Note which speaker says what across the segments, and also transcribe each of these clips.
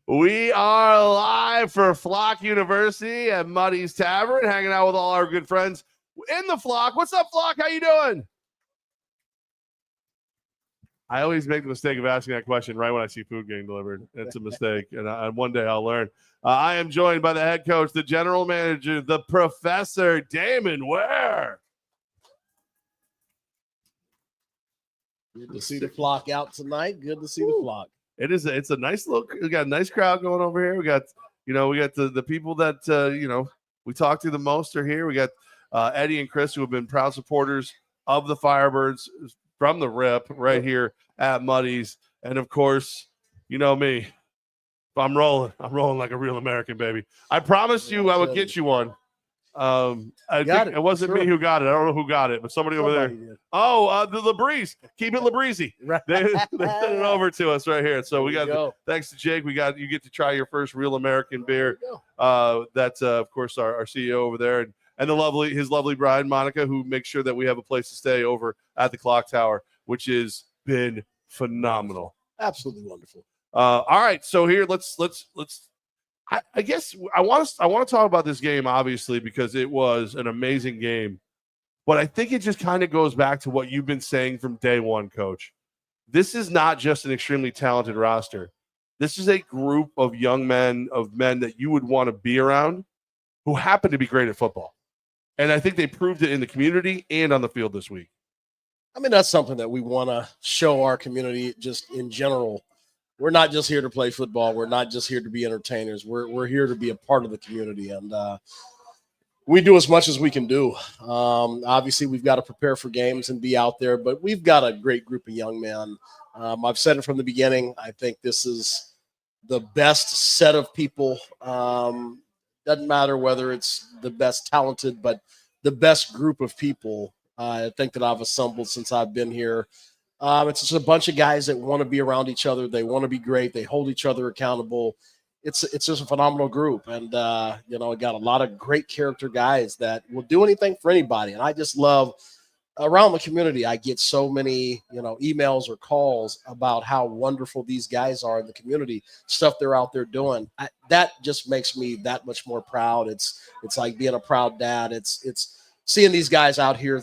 Speaker 1: We are live for Flock University at Muddy's Tavern, hanging out with all our good friends in the Flock. What's up, Flock? How you doing? I always make the mistake of asking that question right when I see food getting delivered. It's a mistake, and one day I'll learn. I am joined by the head coach, the general manager, the professor, Damon Ware.
Speaker 2: Good to see the Flock out tonight. Good to see the Flock.
Speaker 1: It's a nice look. We got a nice crowd going over here. We got the people that we talk to the most are here. We got Eddie and Chris, who have been proud supporters of the Firebirds from the rip right here at Muddy's. And of course, you know me. I'm rolling like a real American, baby. I promised you I would get you one. I think it wasn't me who got it. I don't know who got it, but somebody over there. Did. Oh, the Labreeze. Keep it Labreezy.
Speaker 2: Right.
Speaker 1: They sent it over to us right here. So we got thanks to Jake. You get to try your first real American beer. That's of course our CEO over there and his lovely bride Monica, who makes sure that we have a place to stay over at the Clock Tower, which has been phenomenal.
Speaker 2: Absolutely wonderful.
Speaker 1: All right, so here let's I guess I want to talk about this game, obviously, because it was an amazing game. But I think it just kind of goes back to what you've been saying from day one, Coach. This is not just an extremely talented roster. This is a group of young men, that you would want to be around who happen to be great at football. And I think they proved it in the community and on the field this week.
Speaker 2: I mean, that's something that we want to show our community just in general. We're not just here to play football. We're not just here to be entertainers. We're here to be a part of the community, and we do as much as we can do. Obviously, we've got to prepare for games and be out there, but we've got a great group of young men. I've said it from the beginning. I think this is the best set of people. Doesn't matter whether it's the best talented, but the best group of people I think that I've assembled since I've been here. It's just a bunch of guys that want to be around each other. They want to be great. They hold each other accountable. It's just a phenomenal group. And, it got a lot of great character guys that will do anything for anybody. And I just love around the community. I get so many, emails or calls about how wonderful these guys are in the community, stuff they're out there doing. That just makes me that much more proud. It's like being a proud dad. It's seeing these guys out here,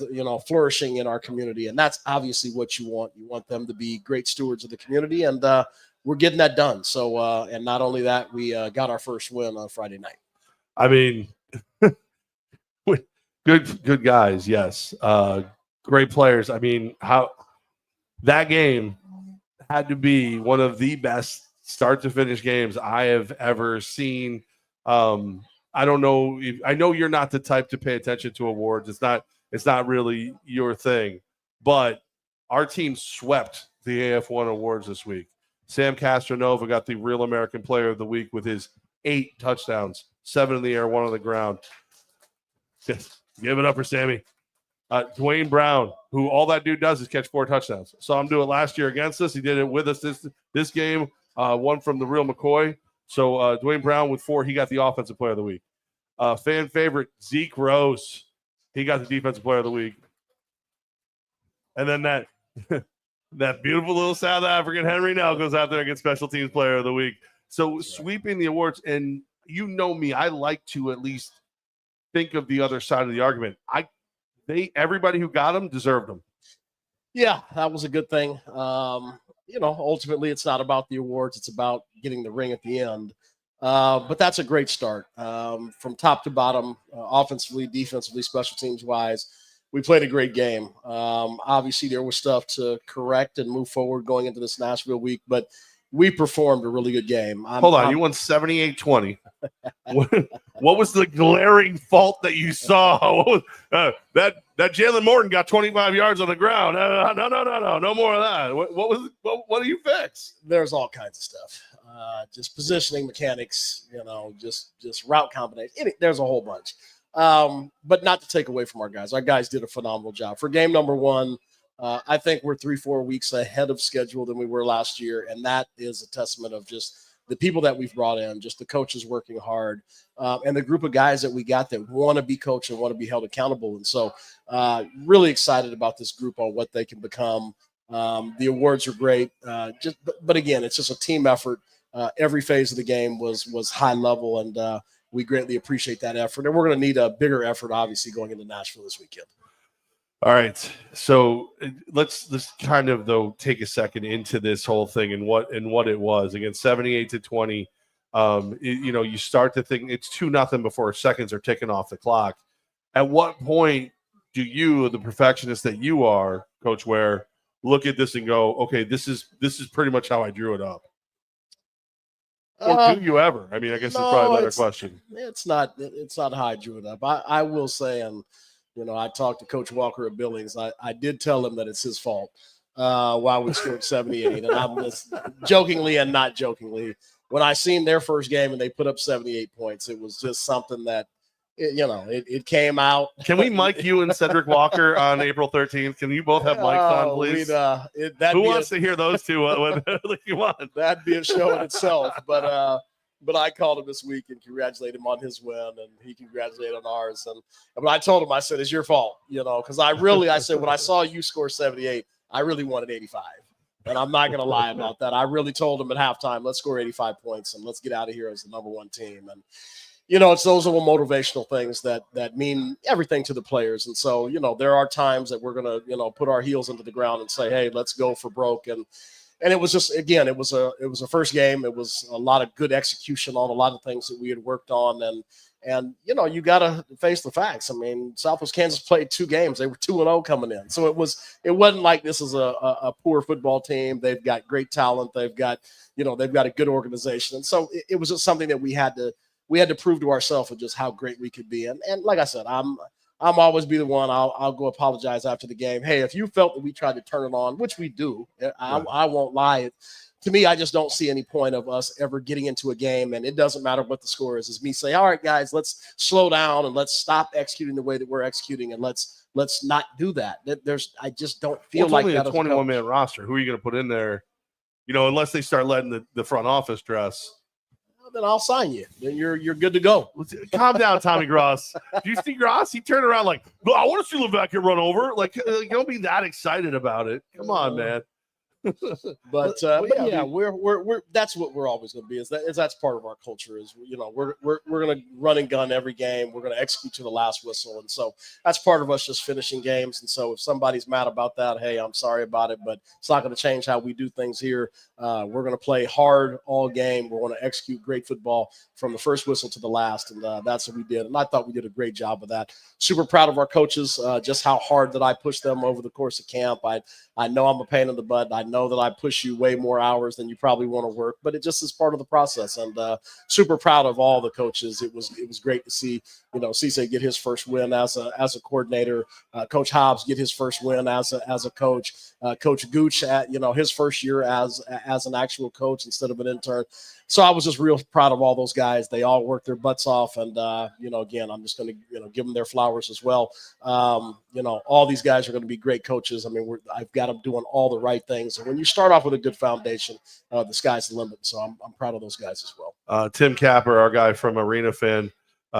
Speaker 2: flourishing in our community. And that's obviously what you want. You want them to be great stewards of the community. And we're getting that done. So, and not only that, we got our first win on Friday night.
Speaker 1: I mean, good guys. Yes. Great players. I mean, how that game had to be one of the best start to finish games I have ever seen. I don't know. I know you're not the type to pay attention to awards. It's not really your thing. But our team swept the AF1 awards this week. Sam Castronova got the Real American Player of the Week with his 8 touchdowns, 7 in the air, 1 on the ground. Just give it up for Sammy. Dwayne Brown, who all that dude does is catch 4 touchdowns. Saw him do it last year against us. He did it with us this game. One from the Real McCoy. So Dwayne Brown with 4, he got the Offensive Player of the Week. Fan favorite, Zeke Rose, he got the Defensive Player of the Week. And then that beautiful little South African Henry Nell goes out there and gets Special Teams Player of the Week. So sweeping the awards, and you know me, I like to at least think of the other side of the argument. Everybody who got them deserved them.
Speaker 2: Yeah, that was a good thing. Ultimately, it's not about the awards. It's about getting the ring at the end. But that's a great start. From top to bottom, offensively, defensively, special teams-wise, we played a great game. Obviously, there was stuff to correct and move forward going into this Nashville week, but we performed a really good game.
Speaker 1: Hold on, you won 78-20. What was the glaring fault that you saw? That Jalen Morton got 25 yards on the ground. No more of that. What do you fix?
Speaker 2: There's all kinds of stuff. Just positioning mechanics, just route combination. There's a whole bunch. But not to take away from our guys. Our guys did a phenomenal job. For game number 1, I think we're 3-4 weeks ahead of schedule than we were last year, and that is a testament of just the people that we've brought in, just the coaches working hard, and the group of guys that we got that want to be coached and want to be held accountable. And so really excited about this group on what they can become. The awards are great. But again, it's just a team effort. every phase of the game was high level, and we greatly appreciate that effort. And we're going to need a bigger effort, obviously, going into Nashville this weekend.
Speaker 1: All right, so let's kind of though take a second into this whole thing and what it was. Again, 78-20. You start to think it's 2-0 before seconds are ticking off the clock. At what point do you, the perfectionist that you are, Coach Ware, look at this and go, okay, this is pretty much how I drew it up? Or do you ever? I mean, I guess it's probably a better question.
Speaker 2: It's not how I drew it up. I will say, and I talked to Coach Walker at Billings. I did tell him that it's his fault while we scored 78. And I'm just jokingly and not jokingly, when I seen their first game and they put up 78 points, it was just something that, it came out.
Speaker 1: Can we mic you and Cedric Walker on April 13th? Can you both have mics on, please? Who wants to hear those two? Come on.
Speaker 2: That'd be a show in itself. But I called him this week and congratulated him on his win, and he congratulated on ours. But I told him, I said, it's your fault, because I said, when I saw you score 78, I really wanted 85. And I'm not going to lie about that. I really told him at halftime, let's score 85 points and let's get out of here as the number one team. And, it's those little motivational things that mean everything to the players. And so, there are times that we're going to, put our heels into the ground and say, hey, let's go for broke. And it was just, again, it was a first game. It was a lot of good execution on a lot of things that we had worked on. And you got to face the facts. I mean, Southwest Kansas played 2 games. They were 2-0 coming in. So it wasn't like this is a poor football team. They've got great talent. They've got a good organization. And so it was just something that we had to prove to ourselves of just how great we could be. And like I said, I'm always be the one. I'll go apologize after the game. Hey, if you felt that we tried to turn it on, which we do, I won't lie. To me, I just don't see any point of us ever getting into a game, and it doesn't matter what the score is. It's me say, all right, guys, let's slow down and let's stop executing the way that we're executing, and let's not do that. I just don't feel like
Speaker 1: that. It's only a 21-man roster. Who are you going to put in there? Unless they start letting the front office dress.
Speaker 2: Then I'll sign you. Then you're good to go.
Speaker 1: Calm down, Tommy Gross. Do you see Gross? He turned around like, well, I want to see Levack get run over. Like, don't be that excited about it. Come on, man.
Speaker 2: But yeah, we're that's what we're always going to be. Is that's part of our culture. Is we're going to run and gun every game. We're going to execute to the last whistle, and so that's part of us just finishing games. And so if somebody's mad about that, hey, I'm sorry about it, but it's not going to change how we do things here. We're going to play hard all game. We're going to execute great football from the first whistle to the last, and that's what we did. And I thought we did a great job of that. Super proud of our coaches, just how hard that I pushed them over the course of camp. I know I'm a pain in the butt. I know that I push you way more hours than you probably want to work, but it just is part of the process. And super proud of all the coaches. It was great to see, Cisse get his first win as a coordinator, Coach Hobbs get his first win as a coach, Coach Gooch at his first year as an actual coach instead of an intern. So I was just real proud of all those guys. They all worked their butts off. And, again, I'm just going to, give them their flowers as well. All these guys are going to be great coaches. I mean, I've got them doing all the right things. And when you start off with a good foundation, the sky's the limit. So I'm proud of those guys as well.
Speaker 1: Tim Capper, our guy from Arena Fan.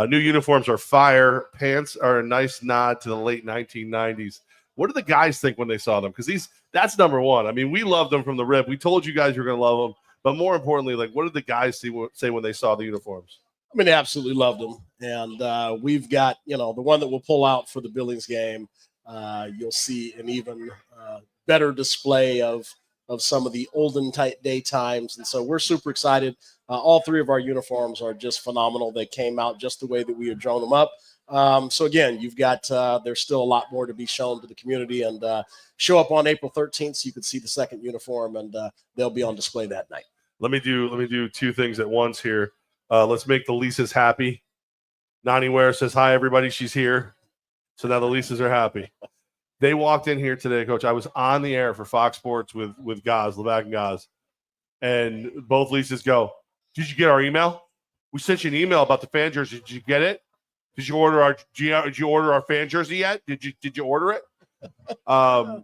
Speaker 1: New uniforms are fire. Pants are a nice nod to the late 1990s. What do the guys think when they saw them? Because that's number one. I mean, we loved them from the rip. We told you guys you were going to love them. But more importantly, like, what did the guys say when they saw the uniforms?
Speaker 2: I mean, they absolutely loved them. And we've got, the one that we'll pull out for the Billings game. You'll see an even better display of some of the olden day times. And so we're super excited. All 3 of our uniforms are just phenomenal. They came out just the way that we had drawn them up. So again, you've got there's still a lot more to be shown to the community, and show up on April 13th so you can see the second uniform, and they'll be on display that night.
Speaker 1: Let me do 2 things at once here. Let's make the Lisas happy. Nani Ware says hi, everybody. She's here. So now the Lisas are happy. They walked in here today, Coach. I was on the air for Fox Sports with Gaz, Levack and Gaz, and both Lisas go, "Did you get our email? We sent you an email about the fan jersey. Did you get it? Did you order our fan jersey yet? Did you order it?" I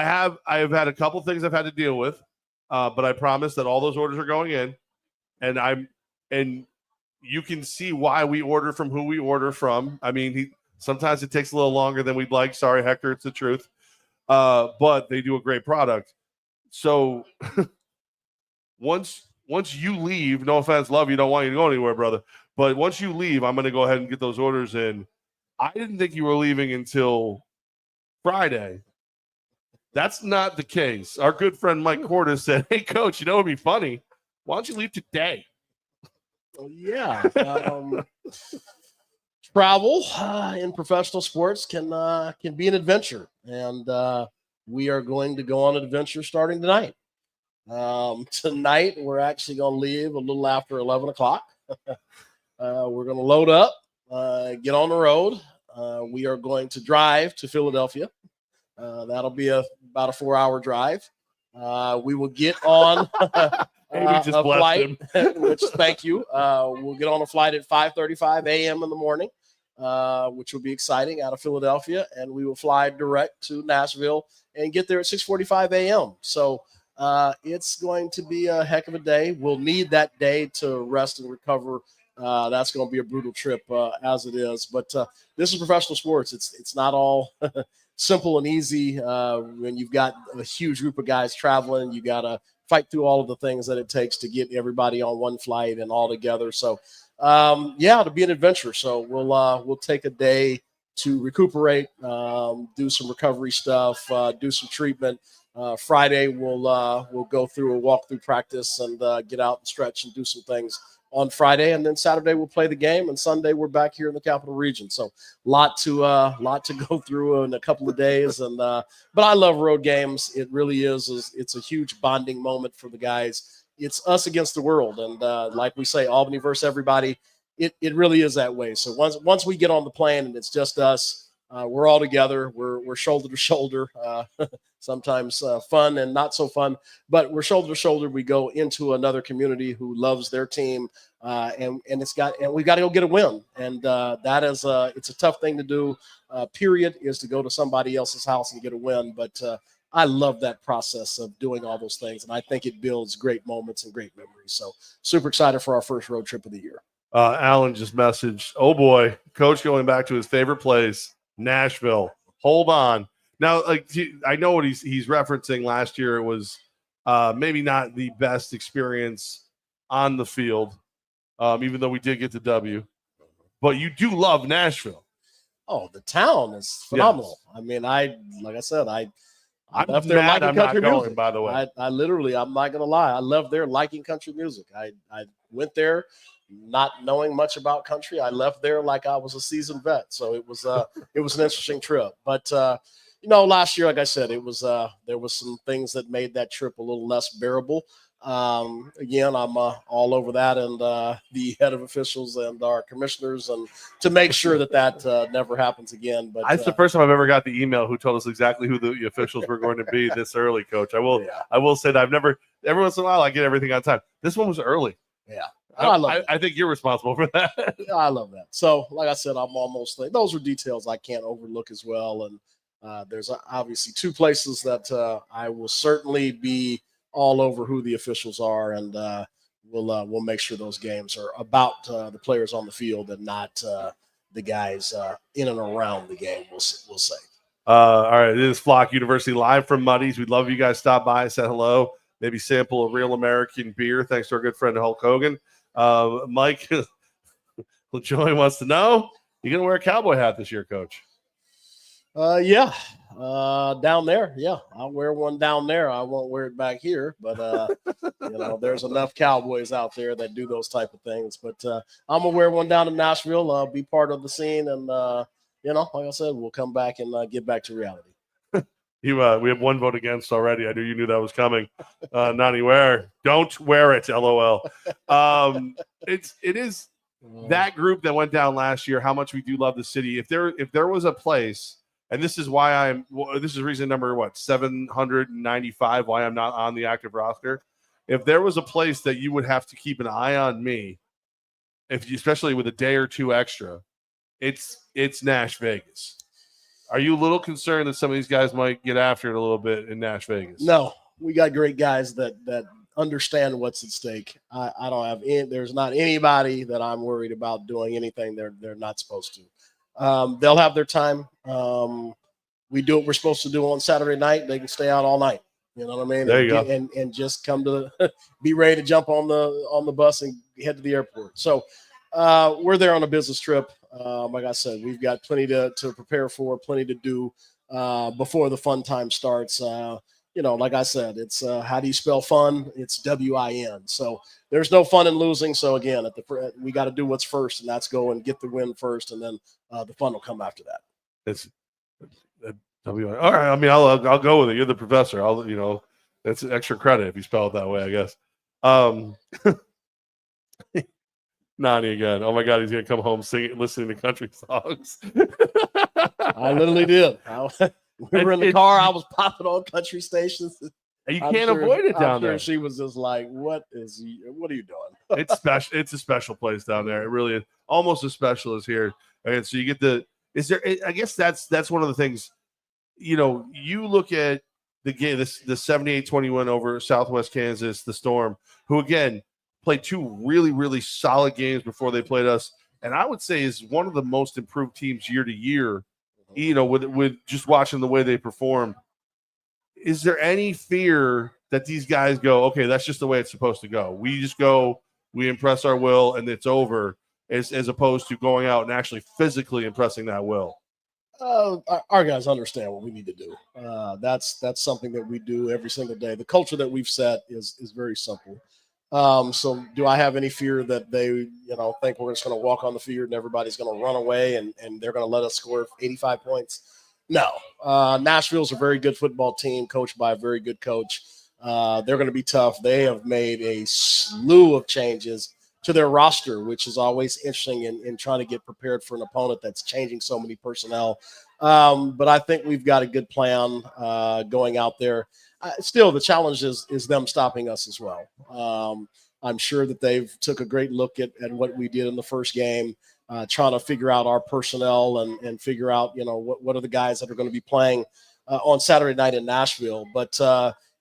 Speaker 1: have had a couple things I've had to deal with, but I promise that all those orders are going in, and you can see why we order from who we order from. I mean, sometimes it takes a little longer than we'd like. Sorry, Hector, it's the truth. But they do a great product. So once once you leave, no offense, love you, don't want you to go anywhere, brother. But once you leave, I'm going to go ahead and get those orders in. I didn't think you were leaving until Friday. That's not the case. Our good friend Mike Cordes said, hey, Coach, you know what would be funny? Why don't you leave today?
Speaker 2: Well, yeah. Travel in professional sports can be an adventure. And we are going to go on an adventure starting tonight. Tonight, we're actually going to leave a little after 11 o'clock. We're going to load up, get on the road. We are going to drive to Philadelphia. That'll be about a 4-hour drive. We will get on a flight, which thank you. We'll get on a flight at 5:35 a.m. in the morning, which will be exciting, out of Philadelphia, and we will fly direct to Nashville and get there at 6:45 a.m. So it's going to be a heck of a day. We'll need that day to rest and recover. That's going to be a brutal trip as it is. But this is professional sports. It's not all simple and easy when you've got a huge group of guys traveling. You got to fight through all of the things that it takes to get everybody on one flight and all together. So, it'll be an adventure. So we'll take a day to recuperate, do some recovery stuff, do some treatment. Friday we'll go through a walkthrough practice and get out and stretch and do some things on Friday, and then Saturday we'll play the game, and Sunday we're back here in the Capital Region. So lot to go through in a couple of days, and but I love road games. It really is. It's a huge bonding moment for the guys. It's us against the world, and like we say, Albany versus everybody. It really is that way. So once we get on the plane and it's just us, we're all together. We're shoulder to shoulder. Sometimes fun and not so fun, but we're shoulder to shoulder. We go into another community who loves their team, and we've got to go get a win. And that is it's a tough thing to do. Period, is to go to somebody else's house and get a win. But I love that process of doing all those things, and I think it builds great moments and great memories. So super excited for our first road trip of the year.
Speaker 1: Alan just messaged, oh boy, Coach going back to his favorite place, Nashville. Hold on. Now, I know what he's referencing. Last year, it was maybe not the best experience on the field, even though we did get the W. But you do love Nashville.
Speaker 2: Oh, the town is phenomenal. Yes. I mean, like I said, I left there liking country music.
Speaker 1: By the way,
Speaker 2: I literally, I'm not going to lie, I love there liking country music. I went there not knowing much about country. I left there like I was a seasoned vet. So it was an interesting trip. But last year, like I said, it was there was some things that made that trip a little less bearable. Again, I'm all over that, and the head of officials and our commissioners, and to make sure that never happens again. But
Speaker 1: that's the first time I've ever got the email who told us exactly who the officials were going to be this early, Coach. I will say that I've never. Every once in a while, I get everything on time. This one was early.
Speaker 2: Yeah.
Speaker 1: I think you're responsible for that.
Speaker 2: I love that. So, like I said, I'm almost like, those are details I can't overlook as well. And there's obviously two places that I will certainly be all over who the officials are, and we'll make sure those games are about the players on the field and not the guys in and around the game. We'll say.
Speaker 1: All right, it is Flock University live from Muddy's. We'd love you guys stop by, say hello, maybe sample a real American beer. Thanks to our good friend Hulk Hogan. Mike LaJoy wants to know, you gonna wear a cowboy hat this year, Coach?
Speaker 2: Yeah. Down there, yeah, I'll wear one down there. I won't wear it back here, but there's enough cowboys out there that do those type of things. But I'm gonna wear one down in Nashville. I'll be part of the scene, and like I said, we'll come back and get back to reality.
Speaker 1: We have one vote against already. I knew you knew that was coming. Nani Ware, don't wear it. LOL. It is that group that went down last year. How much we do love the city. If there was a place, and this is why this is reason number 795 why I'm not on the active roster. If there was a place that you would have to keep an eye on me, especially with a day or two extra, it's Nash Vegas. Are you a little concerned that some of these guys might get after it a little bit in Nash Vegas?
Speaker 2: No, we got great guys that understand what's at stake. I don't have there's not anybody that I'm worried about doing anything they're not supposed to. They'll have their time. We do what we're supposed to do on Saturday night. They can stay out all night. You know what I mean?
Speaker 1: There you go.
Speaker 2: And just come to be ready to jump on the bus and head to the airport. So we're there on a business trip. Like I said, we've got plenty to prepare for, plenty to do before the fun time starts. Like I said, it's how do you spell fun? It's WIN. So there's no fun in losing. So again, we got to do what's first, and that's go and get the win first, and then the fun will come after that.
Speaker 1: It's all right. I mean, I'll go with it. You're the professor. That's extra credit if you spell it that way, I guess. Nani again. Oh my God, he's gonna come home listening to country songs.
Speaker 2: I literally did. We were in the car. I was popping on country stations.
Speaker 1: You can't avoid it down there.
Speaker 2: She was just like, "What are you doing?"
Speaker 1: It's special. It's a special place down there. It really is almost as special as here. And so you get the. Is there? I guess that's one of the things. You look at the game, the 78-20 over Southwest Kansas, the Storm, who again played two really, really solid games before they played us, and I would say is one of the most improved teams year to year. With just watching the way they perform, is there any fear that these guys go, okay, that's just the way it's supposed to go? We just go, we impress our will, and it's over, as opposed to going out and actually physically impressing that will?
Speaker 2: Our guys understand what we need to do. That's something that we do every single day. The culture that we've set is very simple. So do I have any fear that they, think we're just going to walk on the field and everybody's going to run away and they're going to let us score 85 points? No. Nashville's a very good football team coached by a very good coach. They're going to be tough. They have made a slew of changes to their roster, which is always interesting in trying to get prepared for an opponent that's changing so many personnel. But I think we've got a good plan going out there. Still, the challenge is them stopping us as well. I'm sure that they've took a great look at what we did in the first game, trying to figure out our personnel and figure out, what are the guys that are going to be playing on Saturday night in Nashville. But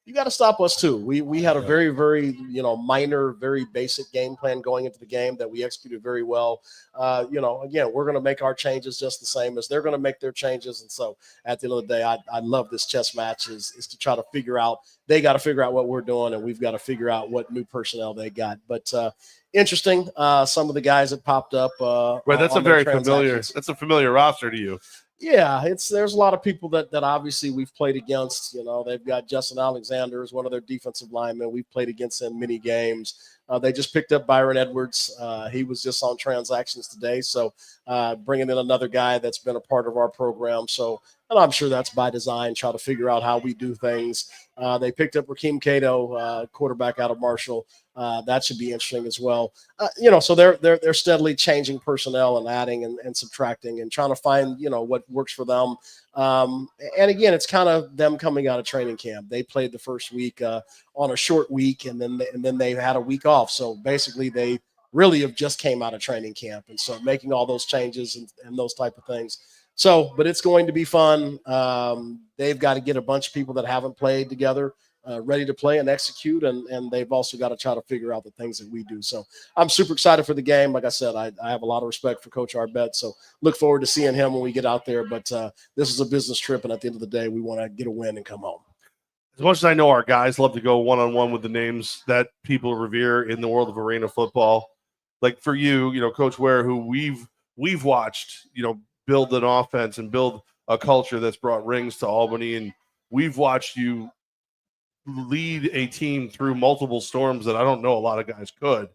Speaker 2: you got to stop us too. We had a very, very, minor, very basic game plan going into the game that we executed very well. Again, we're going to make our changes just the same as they're going to make their changes. And so at the end of the day, I love this chess match is to try to figure out, they got to figure out what we're doing and we've got to figure out what new personnel they got. But interesting. Some of the guys that popped up.
Speaker 1: Right. That's a familiar roster to you.
Speaker 2: Yeah, there's a lot of people that obviously we've played against. They've got Justin Alexander as one of their defensive linemen. We've played against him many games. They just picked up Byron Edwards. He was just on transactions today, so bringing in another guy that's been a part of our program. So, and I'm sure that's by design, try to figure out how we do things. They picked up Rakeem Cato, quarterback out of Marshall. That should be interesting as well. So they're steadily changing personnel and adding and subtracting and trying to find, what works for them. And again, it's kind of them coming out of training camp. They played the first week on a short week, and then they had a week off. So basically, they really have just came out of training camp, and so making all those changes and those type of things. So, but it's going to be fun. They've got to get a bunch of people that haven't played together ready to play and execute, and they've also got to try to figure out the things that we do. So I'm super excited for the game. Like I said, I have a lot of respect for Coach Arbet, so look forward to seeing him when we get out there. But this is a business trip, and at the end of the day, we want to get a win and come home.
Speaker 1: As much as I know our guys love to go one-on-one with the names that people revere in the world of arena football, like for you, Coach Ware, who we've watched, build an offense and build a culture that's brought rings to Albany, and we've watched you lead a team through multiple storms that I don't know a lot of guys could.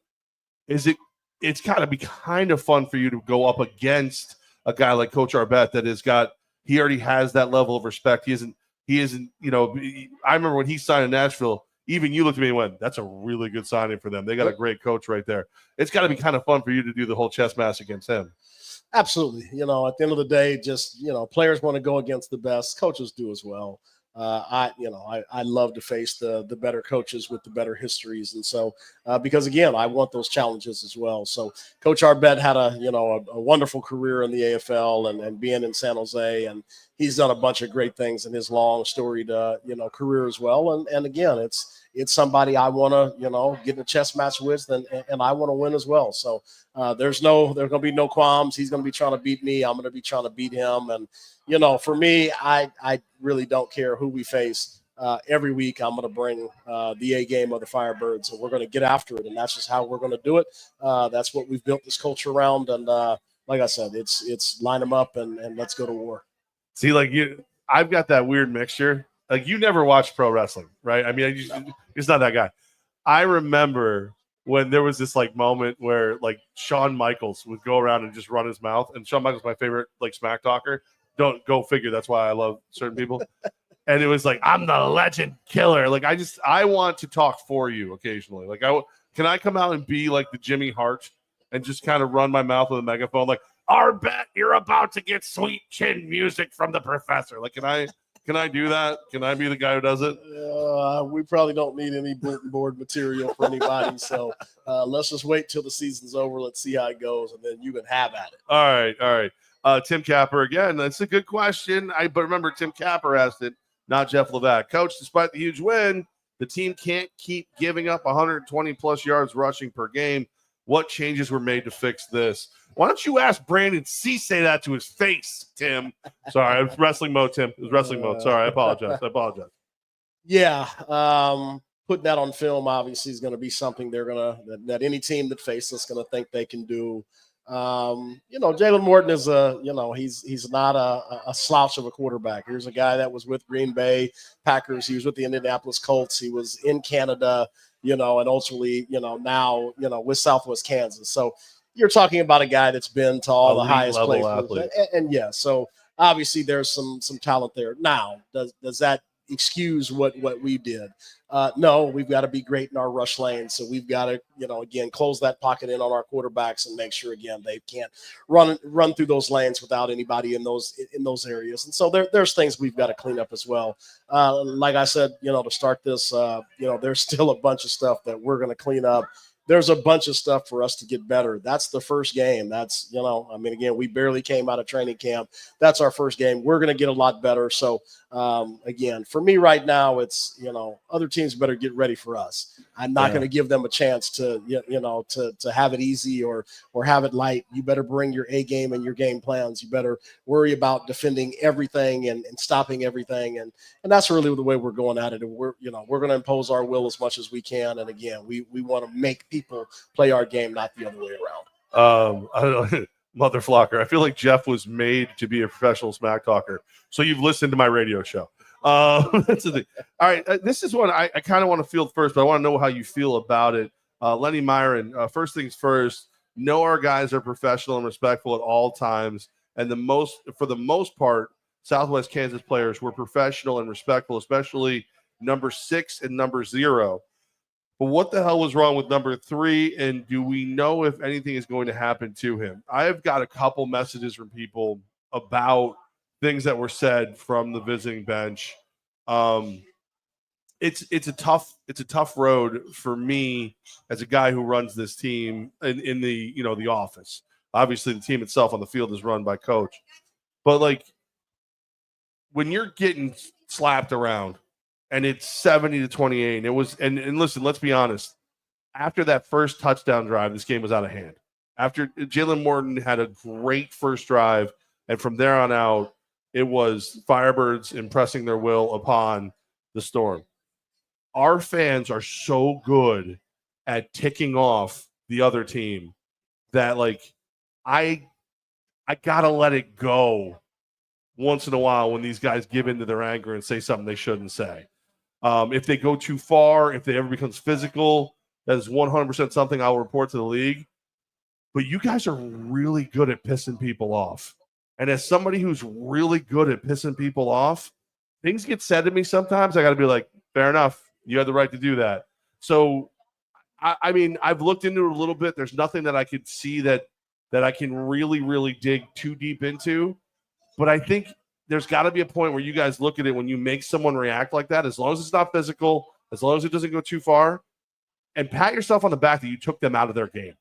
Speaker 1: It's got to be kind of fun for you to go up against a guy like Coach Arbet he already has that level of respect. He isn't, I remember when he signed in Nashville, even you looked at me and went, that's a really good signing for them. They got a great coach right there. It's got to be kind of fun for you to do the whole chess match against him.
Speaker 2: Absolutely. At the end of the day, just, players want to go against the best. Coaches do as well. I love to face the better coaches with the better histories. And so, because again, I want those challenges as well. So Coach Arbet had a wonderful career in the AFL and being in San Jose, and he's done a bunch of great things in his long storied, career as well. And again, it's somebody I want to, get in a chess match with, and I want to win as well. So there's going to be no qualms. He's going to be trying to beat me. I'm going to be trying to beat him. And, for me, I really don't care who we face. every week I'm going to bring the A game of the Firebirds, and we're going to get after it, and that's just how we're going to do it. That's what we've built this culture around, and like I said, it's line them up and let's go to war.
Speaker 1: See, like I've got that weird mixture. Like you never watched pro wrestling, right? I mean, it's not that guy. I remember when there was this like moment where like Shawn Michaels would go around and just run his mouth, and Shawn Michaels my favorite like smack talker. Don't go figure. That's why I love certain people. And it was like, I'm the legend killer. Like I want to talk for you occasionally. Like can I come out and be like the Jimmy Hart and just kind of run my mouth with a megaphone like, "Our bet you're about to get sweet chin music from the professor." Like, can I do that? Can I be the guy who does it?
Speaker 2: We probably don't need any bulletin board material for anybody. So let's just wait till the season's over. Let's see how it goes, and then you can have at it.
Speaker 1: All right. Tim Capper again. That's a good question. But remember, Tim Capper asked it, not Jeff Levack. Coach, despite the huge win, the team can't keep giving up 120 plus yards rushing per game. What changes were made to fix this? Why don't you ask Brandon say that to his face, Tim? Sorry, it was wrestling mode, Tim. It was wrestling mode. Sorry, I apologize.
Speaker 2: Yeah, putting that on film obviously is going to be something that any team that faces is going to think they can do. Jalen Morton is he's not a slouch of a quarterback. Here's a guy that was with Green Bay Packers. He was with the Indianapolis Colts. He was in Canada, and ultimately, now, with Southwest Kansas. So you're talking about a guy that's been to all the highest places. And yeah, so obviously there's some talent there. Now, does that excuse what we did? No, we've got to be great in our rush lane. So we've got to, again, close that pocket in on our quarterbacks and make sure, again, they can't run through those lanes without anybody in those areas. And so there's things we've got to clean up as well. Like I said, to start this, there's still a bunch of stuff that we're going to clean up. There's a bunch of stuff for us to get better. That's the first game. That's, again, we barely came out of training camp. That's our first game. We're going to get a lot better. So, again, for me right now, it's, other teams better get ready for us. I'm not going to give them a chance to have it easy or have it light. You better bring your A game and your game plans. You better worry about defending everything and stopping everything. And that's really the way we're going at it. And we're going to impose our will as much as we can. And again, we want to make people play our game, not the other way around.
Speaker 1: I don't know. Mother Flocker. I feel like Jeff was made to be a professional smack talker. So you've listened to my radio show. That's the thing. All right. This is one I kind of want to field first, but I want to know how you feel about it. Lenny Myron, first things first, know our guys are professional and respectful at all times. And for the most part, Southwest Kansas players were professional and respectful, especially number 6 and number 0. But what the hell was wrong with number 3? And do we know if anything is going to happen to him? I've got a couple messages from people about things that were said from the visiting bench. It's a tough road for me as a guy who runs this team in the the office. Obviously, the team itself on the field is run by coach, but like when you're getting slapped around. And it's 70-28. And it was, and listen, let's be honest. After that first touchdown drive, this game was out of hand. After Jalen Morton had a great first drive, and from there on out, it was Firebirds impressing their will upon the Storm. Our fans are so good at ticking off the other team that, like, I gotta let it go once in a while when these guys give into their anger and say something they shouldn't say. If they go too far, if they ever becomes physical, that is 100% something I'll report to the league. But you guys are really good at pissing people off. And as somebody who's really good at pissing people off, things get said to me sometimes. I got to be like, fair enough. You had the right to do that. So, I mean, I've looked into it a little bit. There's nothing that I could see that I can really, really dig too deep into. But I think there's got to be a point where you guys look at it when you make someone react like that, as long as it's not physical, as long as it doesn't go too far, and pat yourself on the back that you took them out of their game.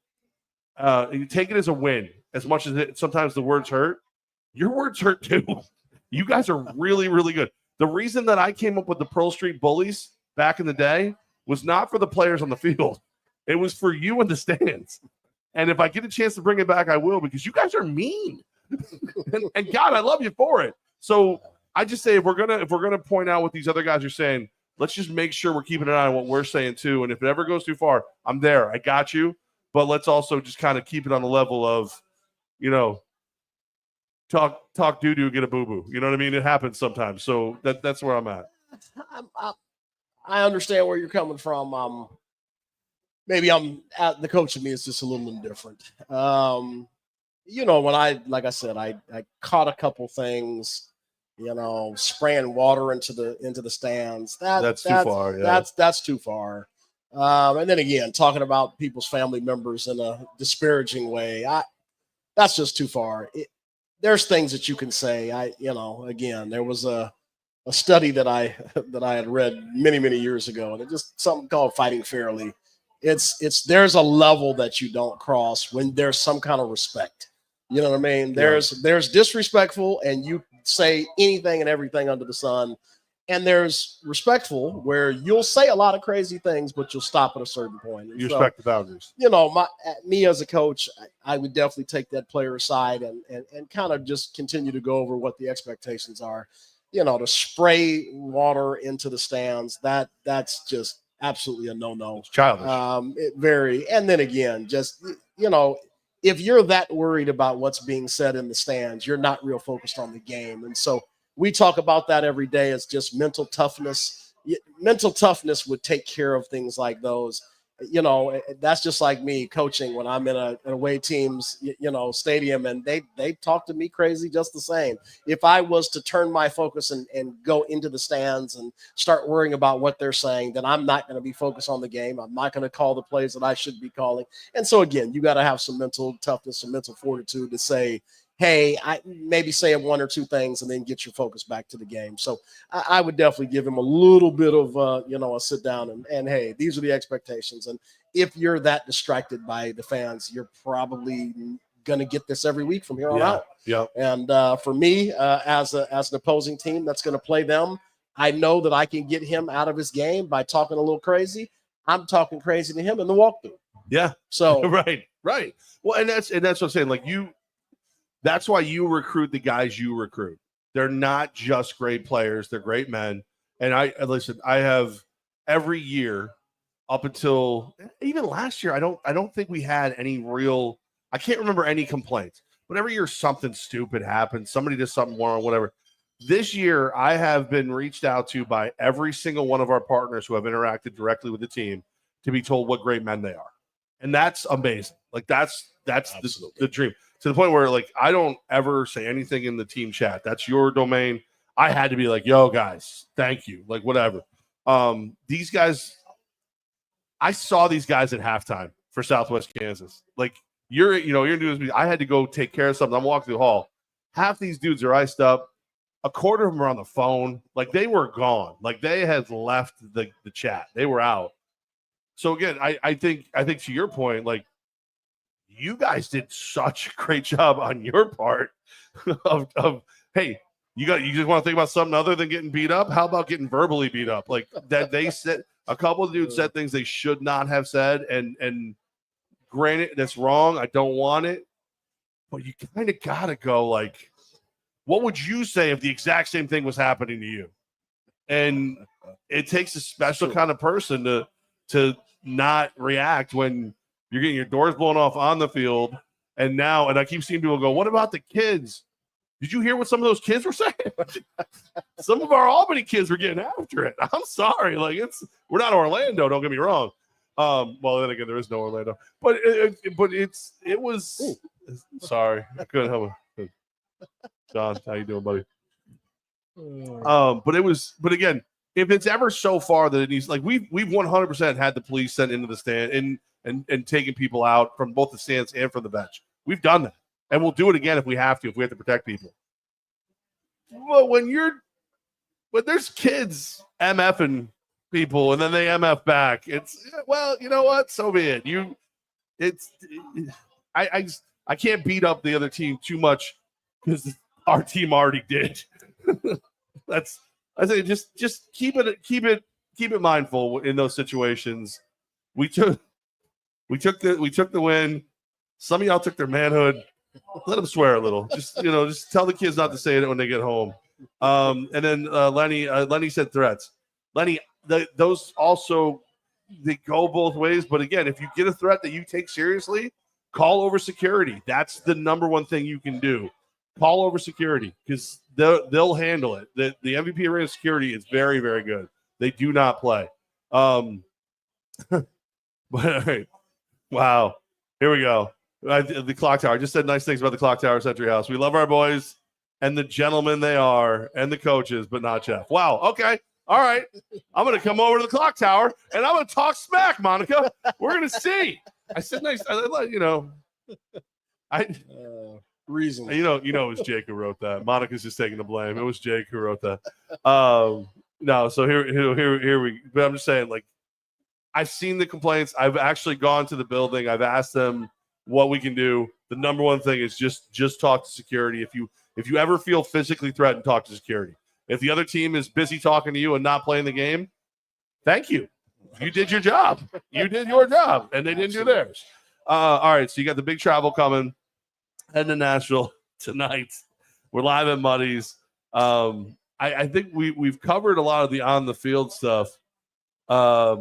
Speaker 1: And you take it as a win, as much as sometimes the words hurt. Your words hurt too. You guys are really, really good. The reason that I came up with the Pearl Street Bullies back in the day was not for the players on the field. It was for you in the stands. And if I get a chance to bring it back, I will, because you guys are mean. and God, I love you for it. So I just say if we're gonna point out what these other guys are saying, let's just make sure we're keeping an eye on what we're saying too. And if it ever goes too far, I'm there. I got you. But let's also just kind of keep it on the level of, talk doo-doo, get a boo-boo. You know what I mean? It happens sometimes. So that's where I'm at.
Speaker 2: I understand where you're coming from. Maybe the coach in me is just a little indifferent. When like I said, I caught a couple things, spraying water into the stands.
Speaker 1: That's too far. Yeah.
Speaker 2: That's too far. And then again, talking about people's family members in a disparaging way, that's just too far. There's things that you can say. Again, there was a study that I had read many, many years ago, and it's just something called Fighting Fairly. There's a level that you don't cross when there's some kind of respect. You know what I mean? There's disrespectful, and you say anything and everything under the sun. And there's respectful, where you'll say a lot of crazy things, but you'll stop at a certain point. And
Speaker 1: you respect the boundaries.
Speaker 2: Me as a coach, I would definitely take that player aside and kind of just continue to go over what the expectations are. To spray water into the stands, that's just absolutely a no-no.
Speaker 1: It's childish.
Speaker 2: And then again, just, if you're that worried about what's being said in the stands, you're not real focused on the game. And so we talk about that every day as just mental toughness. Mental toughness would take care of things like those. That's just like me coaching when I'm in an away team's, stadium, and they talk to me crazy just the same. If I was to turn my focus and go into the stands and start worrying about what they're saying, then I'm not going to be focused on the game. I'm not going to call the plays that I should be calling. And so again, you got to have some mental toughness, some mental fortitude to say, hey, I maybe say one or two things and then get your focus back to the game. So I would definitely give him a little bit of, a sit down and, hey, these are the expectations. And if you're that distracted by the fans, you're probably going to get this every week from here on out.
Speaker 1: Yeah.
Speaker 2: And for me, as an opposing team that's going to play them, I know that I can get him out of his game by talking a little crazy. I'm talking crazy to him in the walkthrough.
Speaker 1: Yeah.
Speaker 2: So
Speaker 1: right. Well, and that's what I'm saying. Like that's why you recruit the guys you recruit. They're not just great players; they're great men. And I have every year up until even last year. I don't think we had any real. I can't remember any complaints. But every year something stupid happens. Somebody does something wrong, whatever. This year, I have been reached out to by every single one of our partners who have interacted directly with the team to be told what great men they are, and that's amazing. Like that's the dream. To the point where, like, I don't ever say anything in the team chat. That's your domain. I had to be like, yo, guys, thank you. Like, whatever. These guys, I saw these guys at halftime for Southwest Kansas. Like, you're doing. I had to go take care of something. I'm walking through the hall. Half these dudes are iced up. A quarter of them are on the phone. Like, they were gone. Like, they had left the chat. They were out. So again, I think to your point, like, you guys did such a great job on your part of hey, you just want to think about something other than getting beat up? How about getting verbally beat up? Like that they said a couple of dudes said things they should not have said, and granted, that's wrong. I don't want it. But you kind of gotta go like, what would you say if the exact same thing was happening to you? And it takes a special kind of person to not react when you're getting your doors blown off on the field. And I keep seeing people go, what about the kids? Did you hear what some of those kids were saying? Some of our Albany kids were getting after it. I'm sorry. Like, we're not Orlando, don't get me wrong. Well, then again, there is no Orlando. But it was sorry. I couldn't help it. John, how you doing, buddy? But again, if it's ever so far that it needs, like, we've 100% had the police sent into the stand and taking people out from both the stands and from the bench. We've done that. And we'll do it again if we have to protect people. But when there's kids MFing people and then they MF back, it's, well, you know what? So be it. I can't beat up the other team too much because our team already did. I say just keep it mindful in those situations. We took the win. Some of y'all took their manhood. Let them swear a little. Just tell the kids not to say it when they get home. And then Lenny said threats. Lenny, those also they go both ways. But again, if you get a threat that you take seriously, call over security. That's the number one thing you can do. Call over security because they'll handle it. The MVP arena security is very, very good. They do not play. But all right. Wow. Here we go. The clock tower. I just said nice things about the clock tower Century House. We love our boys and the gentlemen they are and the coaches, but not Jeff. Wow. Okay. All right. I'm going to come over to the clock tower and I'm going to talk smack, Monica. We're going to see. I said nice.
Speaker 2: Reason.
Speaker 1: You know, it was Jake who wrote that. Monica's just taking the blame. It was Jake who wrote that. No, so here we. But I'm just saying, like, I've seen the complaints. I've actually gone to the building. I've asked them what we can do. The number one thing is just talk to security. If you ever feel physically threatened, talk to security. If the other team is busy talking to you and not playing the game, thank you. You did your job. You did your job, and they didn't do theirs. All right, so you got the big travel coming. Heading to Nashville tonight. We're live at Muddy's. I think we've covered a lot of the on the field stuff. I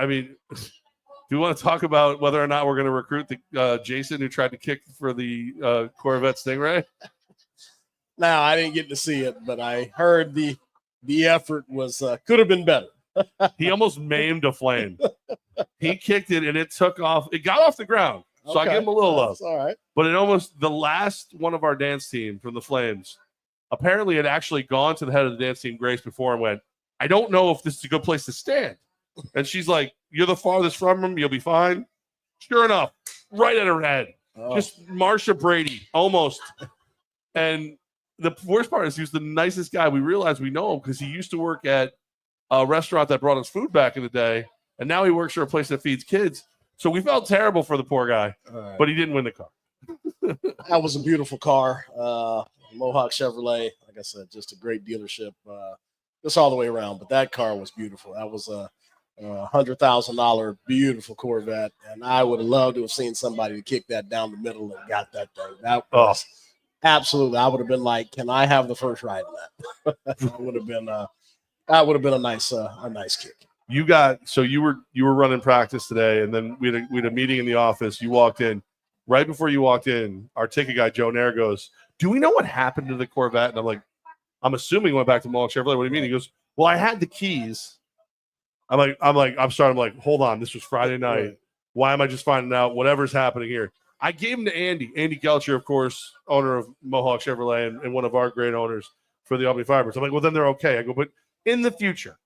Speaker 1: mean, do you want to talk about whether or not we're going to recruit the Jason who tried to kick for the Corvette Stingray?
Speaker 2: No, I didn't get to see it, but I heard the effort was could have been better.
Speaker 1: He almost maimed a flame. He kicked it and it took off. It got off the ground. So I give him a little love.
Speaker 2: All right.
Speaker 1: But it almost, the last one of our dance team from the Flames, apparently had actually gone to the head of the dance team, Grace, before and went, I don't know if this is a good place to stand. And she's like, you're the farthest from him. You'll be fine. Sure enough, right at her head. Oh. Just Marsha Brady, almost. And the worst part is he was the nicest guy. We realized we know him because he used to work at a restaurant that brought us food back in the day. And now he works for a place that feeds kids. So we felt terrible for the poor guy, but he didn't win the car.
Speaker 2: That was a beautiful car. Mohawk Chevrolet, like I said, just a great dealership. Just all the way around. But that car was beautiful. That was a $100,000 beautiful Corvette. And I would have loved to have seen somebody kick that down the middle and got that thing. That was absolutely. I would have been like, can I have the first ride in that? That would have been a nice kick.
Speaker 1: You were running practice today, and then we had a meeting in the office. You walked in. Right before you walked in, our ticket guy, Joe Nair, goes, do we know what happened to the Corvette? And I'm like, I'm assuming it went back to Mohawk Chevrolet. What do you mean? He goes, well, I had the keys. I'm like, hold on. This was Friday night. Why am I just finding out whatever's happening here? I gave him to Andy Gelcher, of course, owner of Mohawk Chevrolet and one of our great owners for the Albany Firebirds. I'm like, well, then they're okay. I go, but in the future,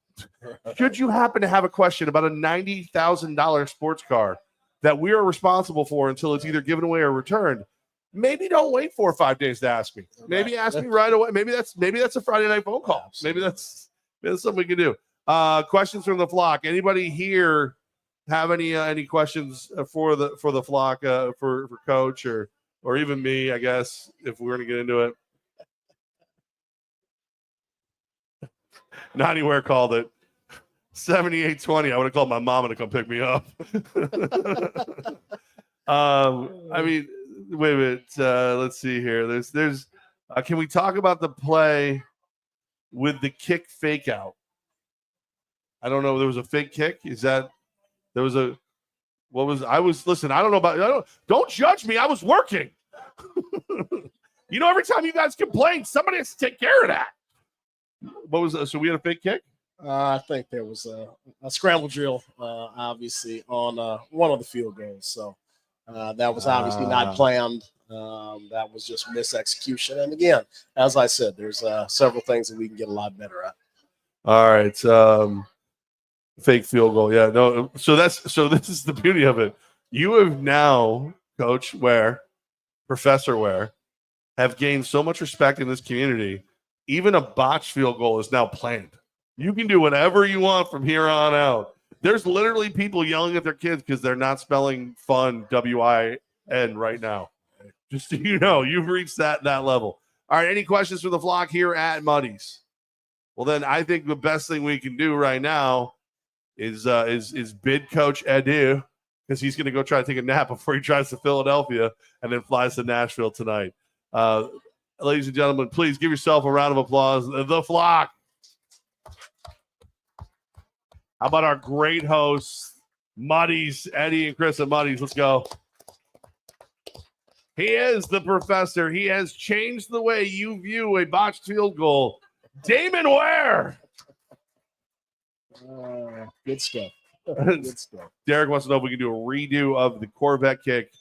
Speaker 1: should you happen to have a question about a $90,000 sports car that we are responsible for until it's either given away or returned, maybe don't wait 4 or 5 days to ask me. Maybe ask me right away. Maybe that's a Friday night phone call. Maybe that's something we can do. Questions from the flock. Anybody here have any questions for the flock for Coach or even me? I guess if we're gonna get into it. Not anywhere called it 7820. I would have called my mom to come pick me up. I mean, wait a minute. Let's see here. There's. Can we talk about the play with the kick fake out? I don't know. There was a fake kick. Is that there was a? What was? Listen. I don't know about. Don't judge me. I was working. Every time you guys complain, somebody has to take care of that. What was so we had a fake kick?
Speaker 2: I think there was a scramble drill, obviously, on one of the field goals. So that was obviously not planned. That was just misexecution. And again, as I said, there's several things that we can get a lot better at.
Speaker 1: All right. Fake field goal. Yeah. No. So this is the beauty of it. You have now, Coach Ware, Professor Ware, have gained so much respect in this community. Even a botched field goal is now planned. You can do whatever you want from here on out. There's literally people yelling at their kids because they're not spelling fun, W-I-N, right now. Just so you know, you've reached that level. All right, any questions for the flock here at Muddy's? Well, then I think the best thing we can do right now is bid Coach adieu, because he's going to go try to take a nap before he tries to Philadelphia and then flies to Nashville tonight. ladies and gentlemen, please give yourself a round of applause. The Flock. How about our great hosts, Muddies, Eddie and Chris and Muddies? Let's go. He is the professor. He has changed the way you view a botched field goal. Damon Ware.
Speaker 2: Good stuff. Good stuff.
Speaker 1: Derek wants to know if we can do a redo of the Corvette kick.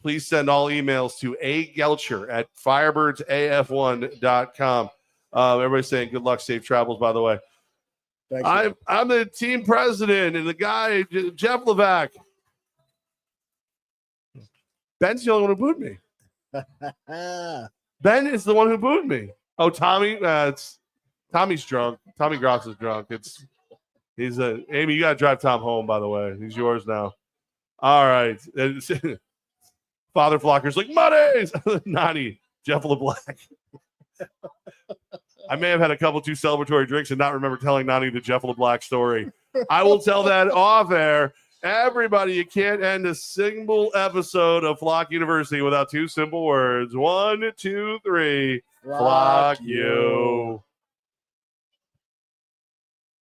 Speaker 1: Please send all emails to agelcher@firebirdsaf1.com. Everybody's saying good luck, safe travels, by the way.
Speaker 2: Thank you.
Speaker 1: I'm the team president and the guy, Jeff Levack. Ben's the only one who booed me. Ben is the one who booed me. Oh, Tommy? Tommy's drunk. Tommy Gross is drunk. Amy, you got to drive Tom home, by the way. He's yours now. All right. Father Flocker's like, Muddies! Nani, Jeff LeBlanc. I may have had a couple too celebratory drinks and not remember telling Nani the Jeff LeBlanc story. I will tell that off air. Everybody, you can't end a single episode of Flock University without two simple words. 1, 2, 3. Flock you.